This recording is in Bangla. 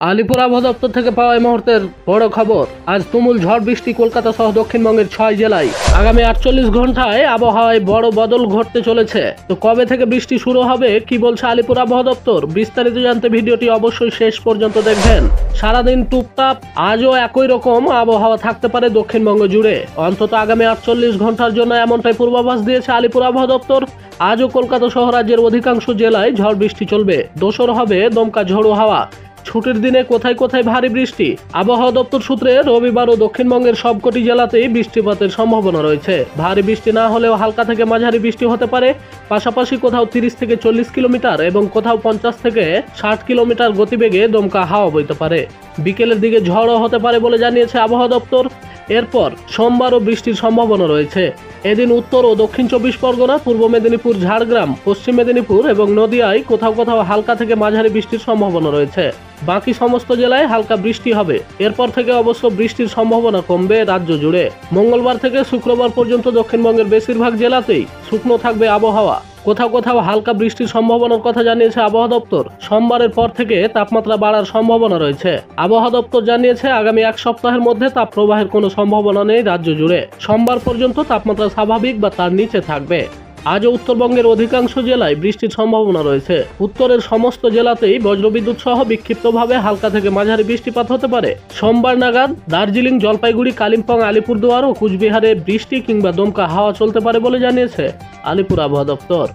আলিপুর আবহাওয়া দপ্তর থেকে পাওয়া এই মুহূর্তের বড় খবর। আজ তুমুল ঝড় বৃষ্টি কলকাতা সহ দক্ষিণবঙ্গের ৬ জেলায়। আগামী ৪৮ ঘন্টায় আবহাওয়ায় বড় বদল ঘটতে চলেছে। তো কবে থেকে বৃষ্টি শুরু হবে, কি বলছে আলিপুর আবহাওয়া দপ্তর, বিস্তারিত জানতে ভিডিওটি অবশ্যই শেষ পর্যন্ত দেখবেন। সারাদিন টুপটাপ আজও একই রকম আবহাওয়া থাকতে পারে দক্ষিণবঙ্গ জুড়ে। অন্তত আগামী ৪৮ ঘন্টার জন্য এমনটাই পূর্বাভাস দিয়েছে আলিপুর আবহাওয়া দপ্তর। আজও কলকাতা সহ রাজ্যের অধিকাংশ জেলায় ঝড় বৃষ্টি চলবে। দোসর হবে দমকা ঝোড়ো হাওয়া। ছুটির দিনে কোথায় কোথায় ভারী বৃষ্টি। আবহাওয়া দপ্তর সূত্রে রবিবার ও দক্ষিণবঙ্গের সবকটি জেলাতেই বৃষ্টিপাতের সম্ভাবনা রয়েছে। ভারী বৃষ্টি না হলেও হালকা থেকে মাঝারি বৃষ্টি হতে পারে। পাশাপাশি কোথাও 30 থেকে 40 কিলোমিটার এবং কোথাও 50 থেকে 60 কিলোমিটার গতিবেগে দমকা হাওয়া বইতে পারে। বিকেলের দিকে ঝড়ও হতে পারে বলে জানিয়েছে আবহাওয়া দপ্তর। এরপর সোমবারও বৃষ্টির সম্ভাবনা রয়েছে। এদিন উত্তর ও দক্ষিণ 24 পরগনা, পূর্ব মেদিনীপুর, ঝাড়গ্রাম, পশ্চিম মেদিনীপুর এবং নদিয়ায় কোথাও কোথাও হালকা থেকে মাঝারি বৃষ্টির সম্ভাবনা রয়েছে। বাকি সমস্ত জেলায় হালকা বৃষ্টি হবে। এরপর থেকে অবশ্য বৃষ্টির সম্ভাবনা কমবে রাজ্য জুড়ে। মঙ্গলবার থেকে শুক্রবার পর্যন্ত দক্ষিণবঙ্গের বেশিরভাগ জেলাতেই শুকনো থাকবে আবহাওয়া। কোথাও কোথাও হালকা বৃষ্টির সম্ভাবনার কথা জানিয়েছে আবহাওয়া দপ্তর। সোমবারের পর থেকে তাপমাত্রা বাড়ার সম্ভাবনা রয়েছে। আবহাওয়া দপ্তর জানিয়েছে আগামী এক সপ্তাহের মধ্যে তাপ প্রবাহের কোনো সম্ভাবনা নেই রাজ্য জুড়ে। সোমবার পর্যন্ত তাপমাত্রা স্বাভাবিক বা তার নিচে থাকবে। আজও উত্তরবঙ্গের অধিকাংশ জেলায় বৃষ্টির সম্ভাবনা রয়েছে। উত্তরের সমস্ত জেলাতেই বজ্রবিদ্যুৎ সহ বিক্ষিপ্তভাবে হালকা থেকে মাঝারি বৃষ্টিপাত হতে পারে। সোমবার নাগাদ দার্জিলিং, জলপাইগুড়ি, কালিম্পং, আলিপুরদুয়ার ও কুচবিহারে বৃষ্টি কিংবা দমকা হাওয়া চলতে পারে বলে জানিয়েছে আলিপুর আবহাওয়া দপ্তর।